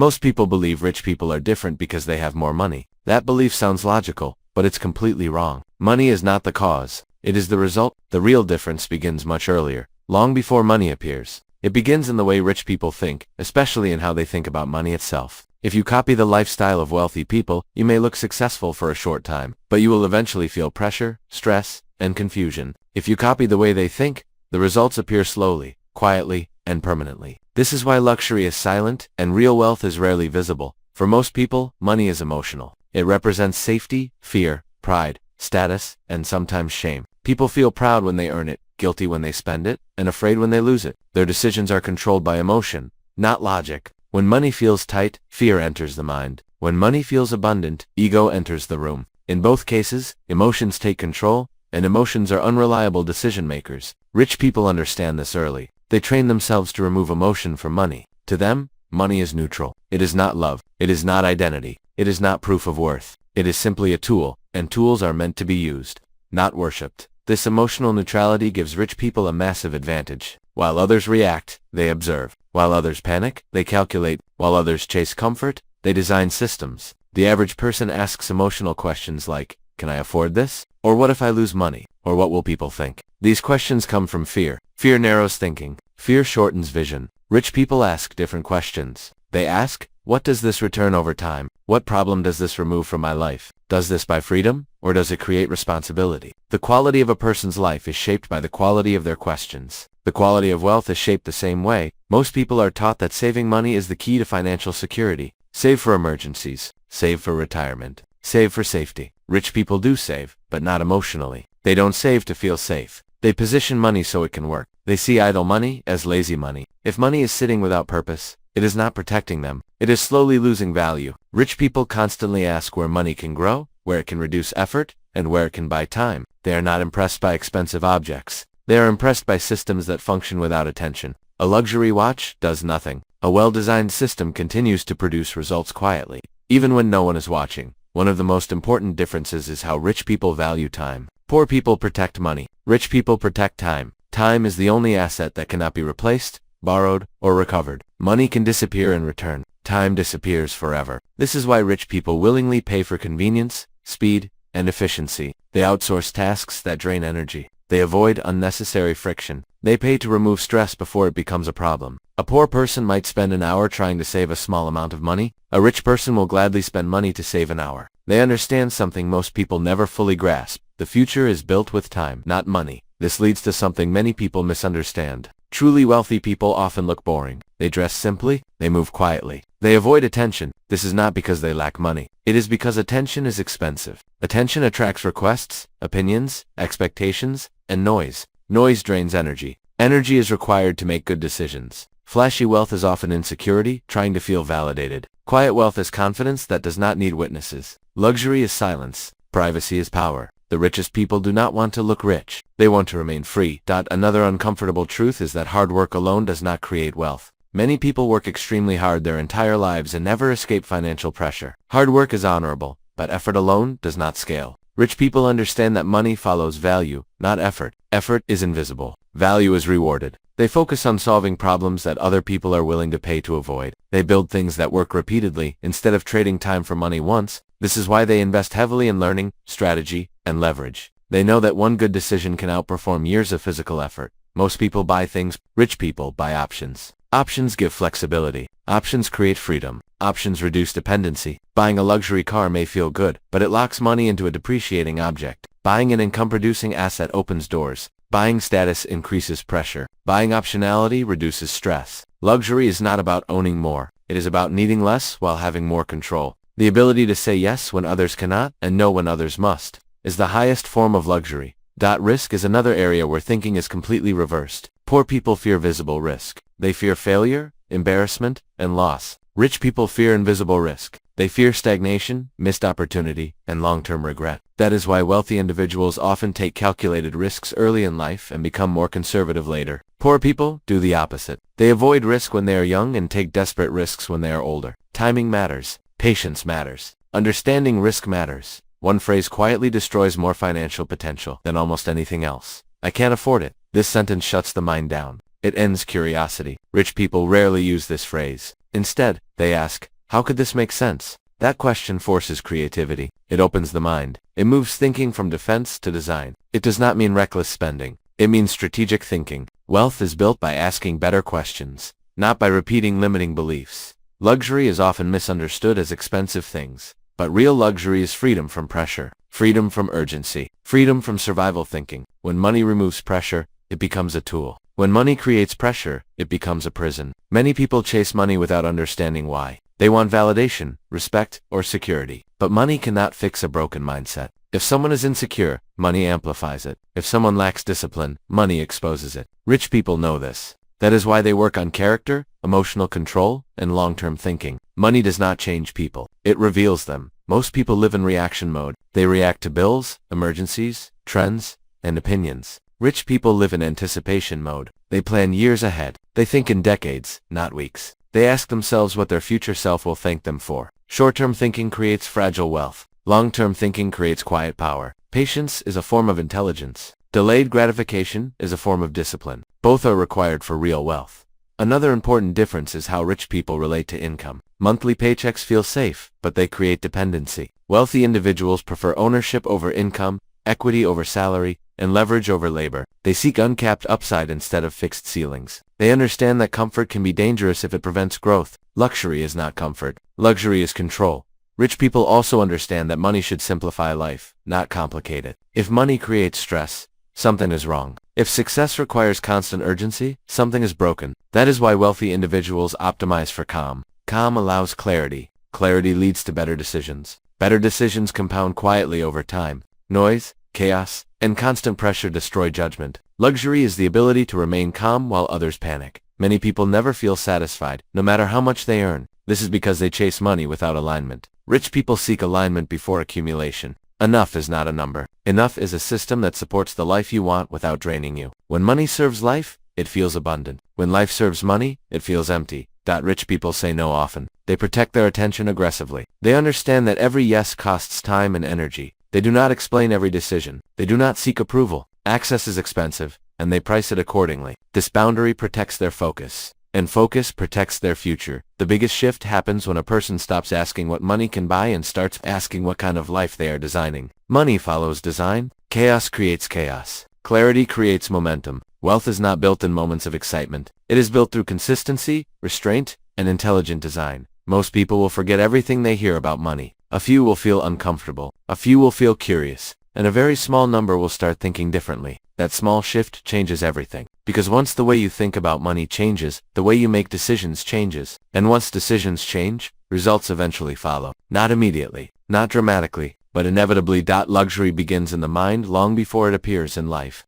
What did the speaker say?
Most people believe rich people are different because they have more money. That belief sounds logical, but it's completely wrong. Money is not the cause. It is the result. The real difference begins much earlier, long before money appears. It begins in the way rich people think, especially in how they think about money itself. If you copy the lifestyle of wealthy people, you may look successful for a short time, but you will eventually feel pressure, stress, and confusion. If you copy the way they think, the results appear slowly, quietly, and permanently. This is why luxury is silent and real wealth is rarely visible. For most people, money is emotional. It represents safety, fear, pride, status, and sometimes shame. People feel proud when they earn it, guilty when they spend it, and afraid when they lose it. Their decisions are controlled by emotion, not logic. When money feels tight, fear enters the mind. When money feels abundant, ego enters the room. In both cases, emotions take control, and emotions are unreliable decision makers. Rich people understand this early. They train themselves to remove emotion from money. To them, money is neutral. It is not love. It is not identity. It is not proof of worth. It is simply a tool, and tools are meant to be used, not worshipped. This emotional neutrality gives rich people a massive advantage. While others react, they observe. While others panic, they calculate. While others chase comfort, they design systems. The average person asks emotional questions like, can I afford this? Or what if I lose money? Or what will people think? These questions come from fear. Fear narrows thinking. Fear shortens vision. Rich people ask different questions. They ask, what does this return over time? What problem does this remove from my life? Does this buy freedom, or does it create responsibility? The quality of a person's life is shaped by the quality of their questions. The quality of wealth is shaped the same way. Most people are taught that saving money is the key to financial security. Save for emergencies. Save for retirement. Save for safety. Rich people do save, but not emotionally. They don't save to feel safe. They position money so it can work. They see idle money as lazy money. If money is sitting without purpose, it is not protecting them. It is slowly losing value. Rich people constantly ask where money can grow, where it can reduce effort, and where it can buy time. They are not impressed by expensive objects. They are impressed by systems that function without attention. A luxury watch does nothing. A well-designed system continues to produce results quietly, even when no one is watching. One of the most important differences is how rich people value time. Poor people protect money. Rich people protect time. Time is the only asset that cannot be replaced, borrowed, or recovered. Money can disappear and return. Time disappears forever. This is why rich people willingly pay for convenience, speed, and efficiency. They outsource tasks that drain energy. They avoid unnecessary friction. They pay to remove stress before it becomes a problem. A poor person might spend an hour trying to save a small amount of money. A rich person will gladly spend money to save an hour. They understand something most people never fully grasp. The future is built with time, not money. This leads to something many people misunderstand. Truly wealthy people often look boring. They dress simply. They move quietly. They avoid attention. This is not because they lack money. It is because attention is expensive. Attention attracts requests, opinions, expectations, and noise. Noise drains energy. Energy is required to make good decisions. Flashy wealth is often insecurity, trying to feel validated. Quiet wealth is confidence that does not need witnesses. Luxury is silence. Privacy is power. The richest people do not want to look rich. They want to remain free. Another uncomfortable truth is that hard work alone does not create wealth. Many people work extremely hard their entire lives and never escape financial pressure. Hard work is honorable, but effort alone does not scale. Rich people understand that money follows value, not effort. Effort is invisible. Value is rewarded. They focus on solving problems that other people are willing to pay to avoid. They build things that work repeatedly instead of trading time for money once. This is why they invest heavily in learning, strategy, and leverage. They know that one good decision can outperform years of physical effort. Most people buy things. Rich people buy options. Options give flexibility. Options create freedom. Options reduce dependency. Buying a luxury car may feel good, but it locks money into a depreciating object. Buying an income-producing asset opens doors. Buying status increases pressure. Buying optionality reduces stress. Luxury is not about owning more. It is about needing less while having more control. The ability to say yes when others cannot and no when others must is the highest form of luxury. Risk is another area where thinking is completely reversed. Poor people fear visible risk. They fear failure, embarrassment, and loss. Rich people fear invisible risk. They fear stagnation, missed opportunity, and long-term regret. That is why wealthy individuals often take calculated risks early in life and become more conservative later. Poor people do the opposite. They avoid risk when they are young and take desperate risks when they are older. Timing matters. Patience matters. Understanding risk matters. One phrase quietly destroys more financial potential than almost anything else. I can't afford it. This sentence shuts the mind down. It ends curiosity. Rich people rarely use this phrase. Instead, they ask, how could this make sense? That question forces creativity. It opens the mind. It moves thinking from defense to design. It does not mean reckless spending. It means strategic thinking. Wealth is built by asking better questions, not by repeating limiting beliefs. Luxury is often misunderstood as expensive things, but real luxury is freedom from pressure, freedom from urgency, freedom from survival thinking. When money removes pressure, it becomes a tool. When money creates pressure, it becomes a prison. Many people chase money without understanding why. They want validation, respect, or security. But money cannot fix a broken mindset. If someone is insecure, money amplifies it. If someone lacks discipline, money exposes it. Rich people know this. That is why they work on character, emotional control, and long-term thinking. Money does not change people. It reveals them. Most people live in reaction mode. They react to bills, emergencies, trends, and opinions. Rich people live in anticipation mode. They plan years ahead. They think in decades, not weeks. They ask themselves what their future self will thank them for. Short-term thinking creates fragile wealth. Long-term thinking creates quiet power. Patience is a form of intelligence. Delayed gratification is a form of discipline. Both are required for real wealth. Another important difference is how rich people relate to income. Monthly paychecks feel safe, but they create dependency. Wealthy individuals prefer ownership over income, equity over salary, and leverage over labor. They seek uncapped upside instead of fixed ceilings. They understand that comfort can be dangerous if it prevents growth. Luxury is not comfort. Luxury is control. Rich people also understand that money should simplify life, not complicate it. If money creates stress, something is wrong. If success requires constant urgency, something is broken. That is why wealthy individuals optimize for calm. Calm allows clarity. Clarity leads to better decisions. Better decisions compound quietly over time. Noise, chaos, and constant pressure destroy judgment. Luxury is the ability to remain calm while others panic. Many people never feel satisfied, no matter how much they earn. This is because they chase money without alignment. Rich people seek alignment before accumulation. Enough is not a number. Enough is a system that supports the life you want without draining you. When money serves life, it feels abundant. When life serves money, it feels empty. Rich people say no often. They protect their attention aggressively. They understand that every yes costs time and energy. They do not explain every decision. They do not seek approval. Access is expensive, and they price it accordingly. This boundary protects their focus, and focus protects their future. The biggest shift happens when a person stops asking what money can buy and starts asking what kind of life they are designing. Money follows design. Chaos creates chaos. Clarity creates momentum. Wealth is not built in moments of excitement. It is built through consistency, restraint, and intelligent design. Most people will forget everything they hear about money. A few will feel uncomfortable. A few will feel curious. And a very small number will start thinking differently. That small shift changes everything. Because once the way you think about money changes, the way you make decisions changes. And once decisions change, results eventually follow. Not immediately, not dramatically, but inevitably. Luxury begins in the mind long before it appears in life.